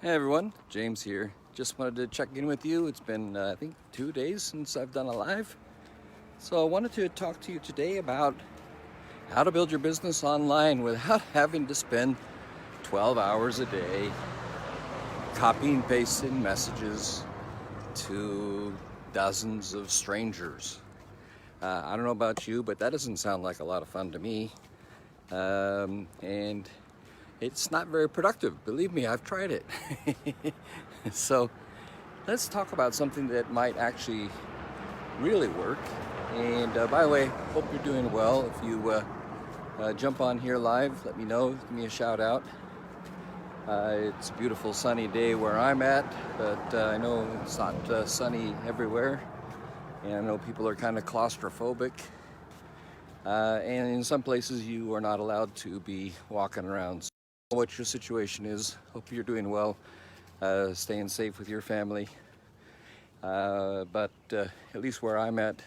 Hey everyone, James here. Just wanted to check in with you. It's been, I think, 2 days since I've done a live. So I wanted to talk to you today about how to build your business online without having to spend 12 hours a day copying and pasting messages to dozens of strangers. I don't know about you, but that doesn't sound like a lot of fun to me. And it's not very productive. Believe me, I've tried it. So let's talk about something that might actually really work. And by the way, hope you're doing well. If you jump on here live, let me know. Give me a shout out. It's a beautiful sunny day where I'm at, but I know it's not sunny everywhere. And I know people are kind of claustrophobic. And in some places you are not allowed to be walking around. So what your situation is, hope you're doing well, staying safe with your family. But at least where I'm at,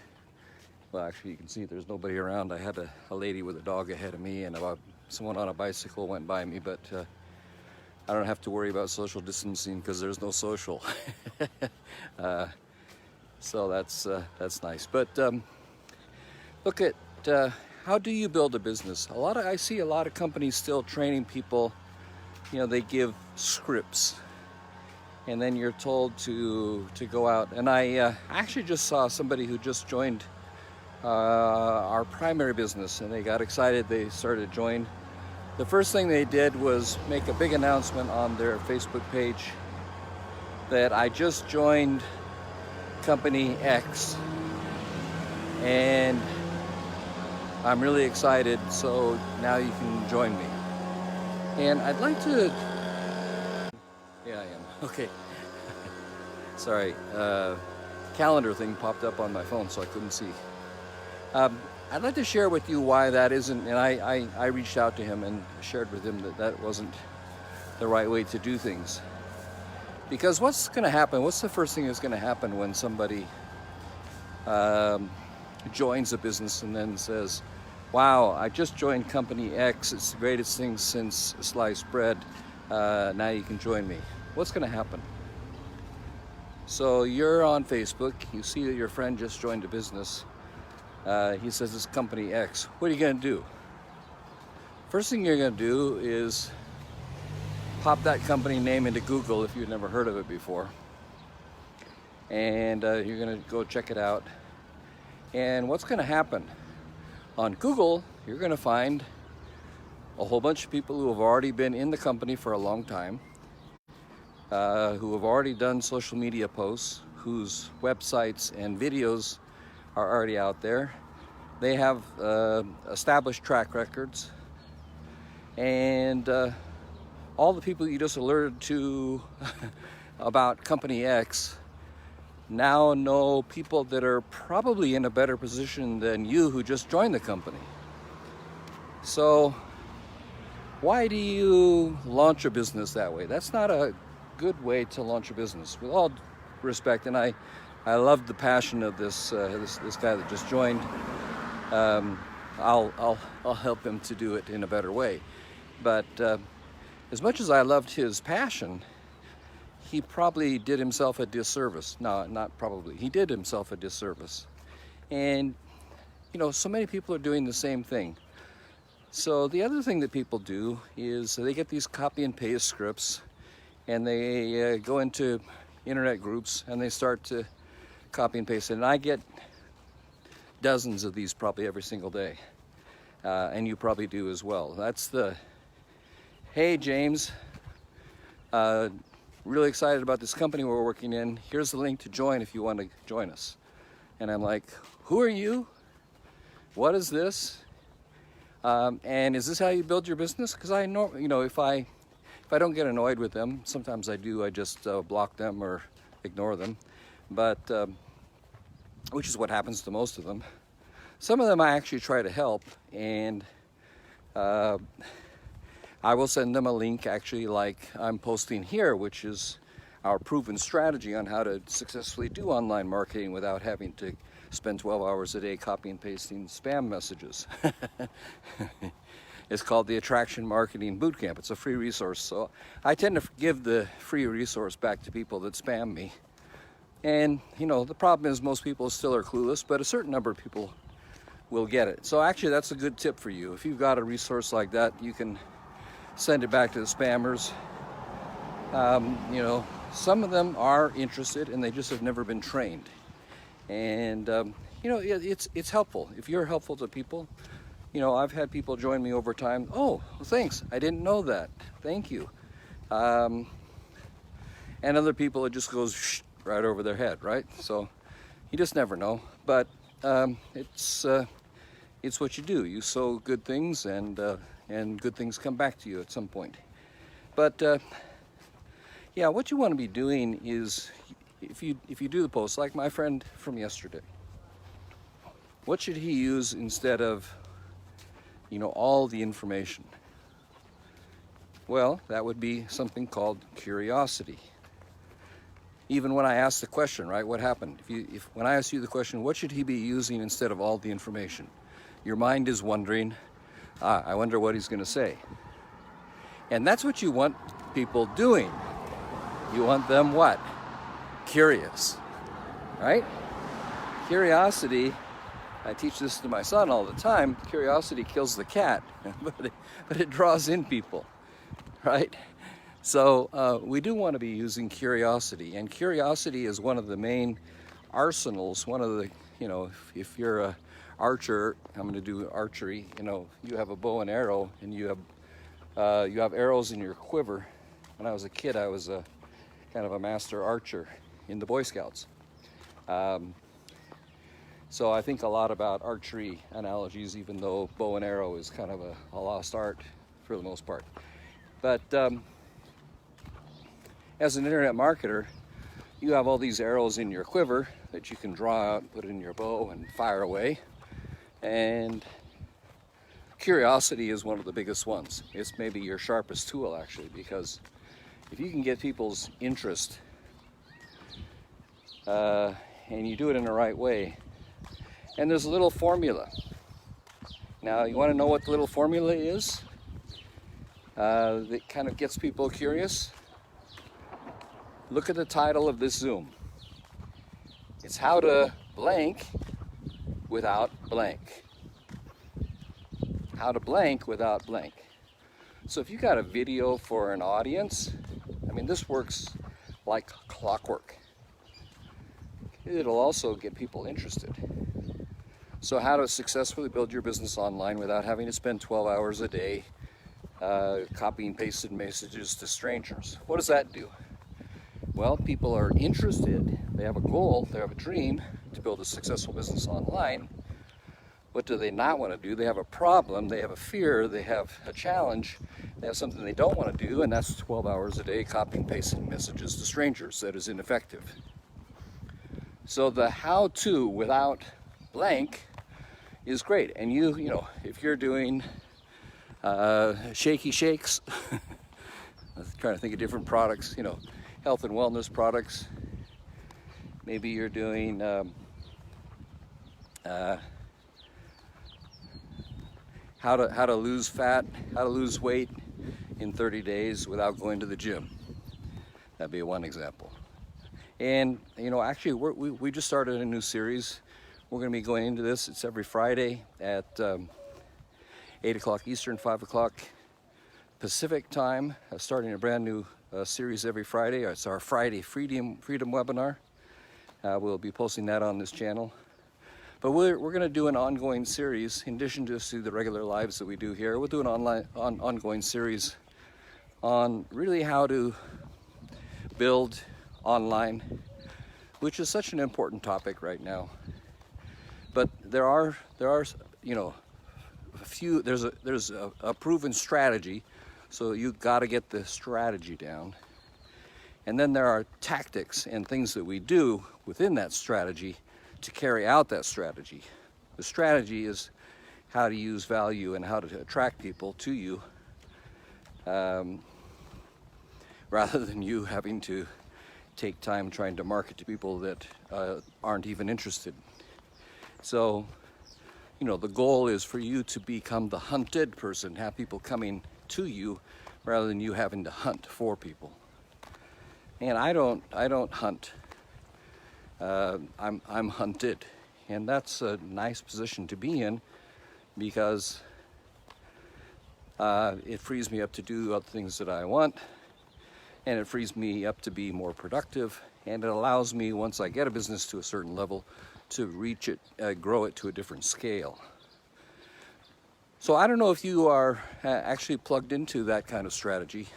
well, actually you can see there's nobody around. I had a lady with a dog ahead of me, and someone on a bicycle went by me, but I don't have to worry about social distancing because there's no social. So that's nice. But look at how do you build a business? I see a lot of companies still training people. You know, they give scripts, and then you're told to go out. And I actually just saw somebody who just joined our primary business, and they got excited. They started to join. The first thing they did was make a big announcement on their Facebook page that I just joined company X, and I'm really excited, so now you can join me. And I'd like to... Yeah, I am. Okay. Sorry. Calendar thing popped up on my phone, so I couldn't see. I'd like to share with you why that isn't, and I reached out to him and shared with him that wasn't the right way to do things. Because what's going to happen, what's the first thing that's going to happen when somebody joins a business and then says, wow, I just joined company X, it's the greatest thing since sliced bread, now you can join me. What's going to happen? So you're on Facebook, you see that your friend just joined a business, he says it's company X. What are you going to do? First thing you're going to do is pop that company name into Google if you've never heard of it before, and you're going to go check it out. And what's going to happen? On Google, you're going to find a whole bunch of people who have already been in the company for a long time, who have already done social media posts, whose websites and videos are already out there. They have established track records, and all the people you just alerted to about company X now know people that are probably in a better position than you who just joined the company. So why do you launch a business that way? That's not a good way to launch a business, with all respect. And I love the passion of this guy that just joined. I'll help him to do it in a better way. But as much as I loved his passion, he probably did himself a disservice. No, not probably. He did himself a disservice. And, you know, so many people are doing the same thing. So the other thing that people do is they get these copy and paste scripts, and they go into internet groups and they start to copy and paste it. And I get dozens of these probably every single day. And you probably do as well. That's the, hey, James, really excited about this company we're working in. Here's the link to join if you want to join us. And I'm like, who are you? What is this? And is this how you build your business? Because I know, you know, if I don't get annoyed with them, sometimes I do. I just block them or ignore them. But which is what happens to most of them. Some of them I actually try to help, and I will send them a link, actually, like I'm posting here, which is our proven strategy on how to successfully do online marketing without having to spend 12 hours a day copy and pasting spam messages. It's called the Attraction Marketing Bootcamp. It's a free resource. So I tend to give the free resource back to people that spam me. And, you know, the problem is most people still are clueless, but a certain number of people will get it. So actually, that's a good tip for you. If you've got a resource like that, you can send it back to the spammers. You know, some of them are interested and they just have never been trained. And, you know, it's helpful. If you're helpful to people, you know, I've had people join me over time. Oh, well, thanks. I didn't know that. Thank you. And other people, it just goes right over their head, right? So you just never know. But it's what you do. You sow good things, and good things come back to you at some point. But yeah, what you want to be doing is, if you do the post, like my friend from yesterday, what should he use instead of, you know, all the information? Well, that would be something called curiosity. Even when I asked the question, right, what happened? When I asked you the question, what should he be using instead of all the information? Your mind is wondering, I wonder what he's going to say. And that's what you want people doing. You want them what? Curious, right? Curiosity, I teach this to my son all the time, curiosity kills the cat, but it draws in people, right? So we do want to be using curiosity, and curiosity is one of the main arsenals, one of the, you know, if you're a archer, I'm going to do archery, you know, you have a bow and arrow, and you have arrows in your quiver. When I was a kid, I was a kind of a master archer in the Boy Scouts. So I think a lot about archery analogies, even though bow and arrow is kind of a lost art for the most part. But as an internet marketer, you have all these arrows in your quiver that you can draw out, put in your bow, and fire away. And curiosity is one of the biggest ones. It's maybe your sharpest tool, actually, because if you can get people's interest and you do it in the right way, and there's a little formula. Now, you want to know what the little formula is that kind of gets people curious? Look at the title of this Zoom. It's how to blank without blank. How to blank without blank. So if you got a video for an audience, I mean, this works like clockwork. It'll also get people interested. So how to successfully build your business online without having to spend 12 hours a day copying pasted messages to strangers. What does that do? Well, people are interested, they have a goal, they have a dream to build a successful business online. What do they not want to do? They have a problem, they have a fear, they have a challenge, they have something they don't want to do, and that's 12 hours a day copying pasting messages to strangers. That is ineffective. So the how-to without blank is great. And you know, if you're doing shaky shakes, I'm trying to think of different products, you know, health and wellness products. Maybe you're doing how to lose fat, how to lose weight in 30 days without going to the gym. That'd be one example. And, you know, actually we just started a new series. We're going to be going into this. It's every Friday at 8 o'clock Eastern, 5 o'clock Pacific time. Starting a brand new series every Friday. It's our Friday Freedom webinar. We'll be posting that on this channel. But we're going to do an ongoing series, in addition to the regular lives that we do here. We'll do an ongoing series on really how to build online, which is such an important topic right now. But there are you know, there's a proven strategy, so you got to get the strategy down. And then there are tactics and things that we do within that strategy to carry out that strategy. The strategy is how to use value and how to attract people to you, rather than you having to take time trying to market to people that aren't even interested. So the goal is for you to become the hunted person, have people coming to you rather than you having to hunt for people. And I don't hunt. I'm hunted, and that's a nice position to be in because it frees me up to do other things that I want, and it frees me up to be more productive, and it allows me, once I get a business to a certain level, to reach it, grow it to a different scale. So I don't know if you are actually plugged into that kind of strategy.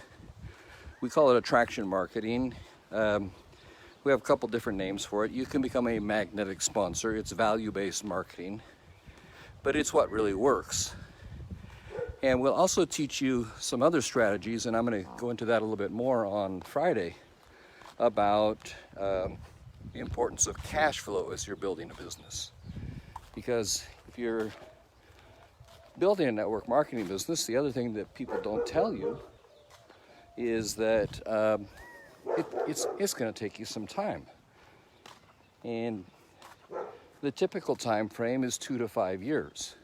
We call it attraction marketing. We have a couple different names for it. You can become a magnetic sponsor. It's value-based marketing, but it's what really works. And we'll also teach you some other strategies, and I'm going to go into that a little bit more on Friday, about the importance of cash flow as you're building a business. Because if you're building a network marketing business, the other thing that people don't tell you is that it's going to take you some time. And the typical time frame is 2 to 5 years.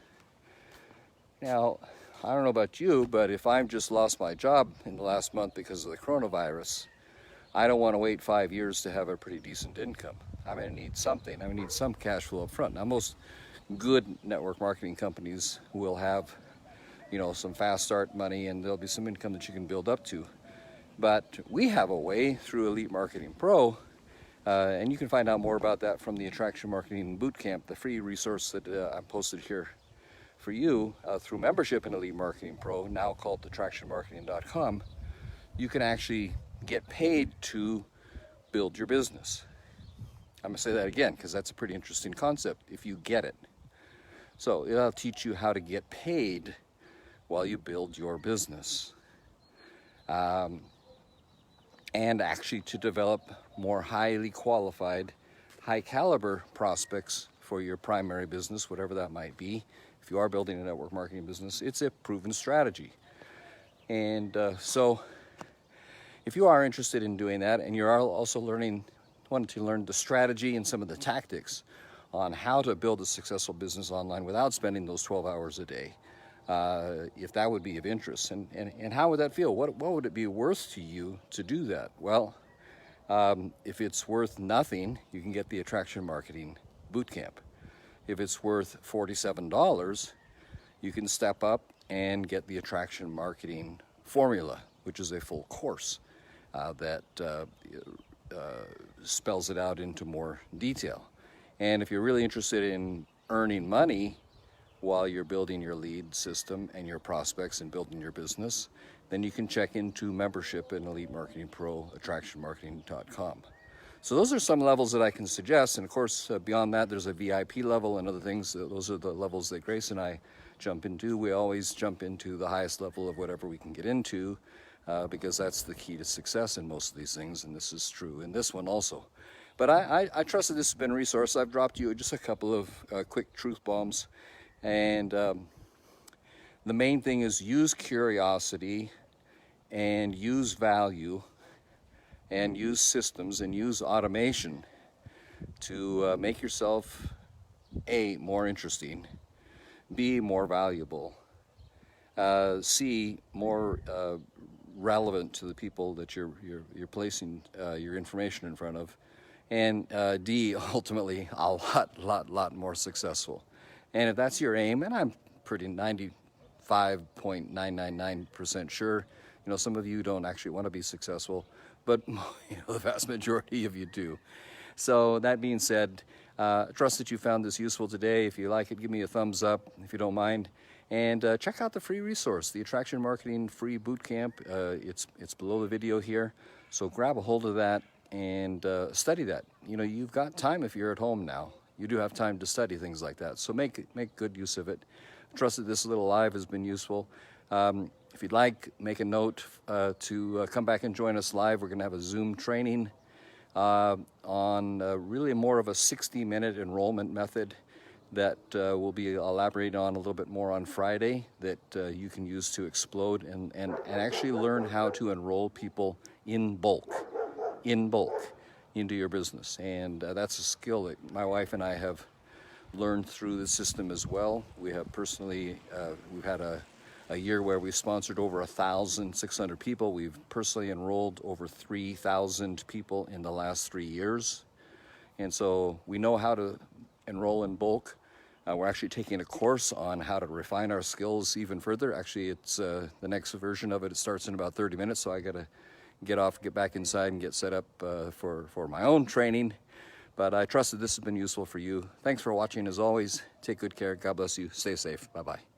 Now, I don't know about you, but if I've just lost my job in the last month because of the coronavirus, I don't want to wait 5 years to have a pretty decent income. I'm going to need something. I'm going to need some cash flow up front. Now, most good network marketing companies will have, some fast start money, and there'll be some income that you can build up to. But we have a way through Elite Marketing Pro, and you can find out more about that from the Attraction Marketing Bootcamp, the free resource that I posted here for you through membership in Elite Marketing Pro, now called attractionmarketing.com. You can actually get paid to build your business. I'm going to say that again because that's a pretty interesting concept if you get it. So it'll teach you how to get paid while you build your business. And actually to develop more highly qualified, high caliber prospects for your primary business, whatever that might be. If you are building a network marketing business, it's a proven strategy. And so if you are interested in doing that, and you're also wanting to learn the strategy and some of the tactics on how to build a successful business online without spending those 12 hours a day, if that would be of interest, and how would that feel? What would it be worth to you to do that? Well, if it's worth nothing, you can get the Attraction Marketing Bootcamp. If it's worth $47, you can step up and get the Attraction Marketing Formula, which is a full course that spells it out into more detail. And if you're really interested in earning money while you're building your lead system and your prospects and building your business, then you can check into membership in Elite Marketing Pro, attractionmarketing.com. So those are some levels that I can suggest. And of course, beyond that, there's a VIP level and other things. Those are the levels that Grace and I jump into. We always jump into the highest level of whatever we can get into, because that's the key to success in most of these things. And this is true in this one also. But I trust that this has been a resource. I've dropped you just a couple of quick truth bombs. And the main thing is use curiosity and use value and use systems and use automation to make yourself A, more interesting, B, more valuable, C, more relevant to the people that you're placing your information in front of, and D, ultimately a lot more successful. And if that's your aim, and I'm pretty 95.999% sure, some of you don't actually want to be successful, but the vast majority of you do. So that being said, trust that you found this useful today. If you like it, give me a thumbs up if you don't mind. And check out the free resource, the Attraction Marketing Free Bootcamp. It's below the video here. So grab a hold of that and study that. You've got time if you're at home now. You do have time to study things like that. So make good use of it. Trust that this little live has been useful. If you'd like, make a note to come back and join us live. We're going to have a Zoom training on really more of a 60-minute enrollment method that we'll be elaborating on a little bit more on Friday, that you can use to explode and actually learn how to enroll people in bulk into your business. And that's a skill that my wife and I have learned through the system as well. We have personally, we've had a year where we've sponsored over 1,600 people. We've personally enrolled over 3,000 people in the last 3 years. And so we know how to enroll in bulk. We're actually taking a course on how to refine our skills even further. Actually, it's the next version of it. It starts in about 30 minutes, so I got to get back inside and get set up for my own training. But I trust that this has been useful for you. Thanks for watching as always. Take good care. God bless you. Stay safe. Bye-bye.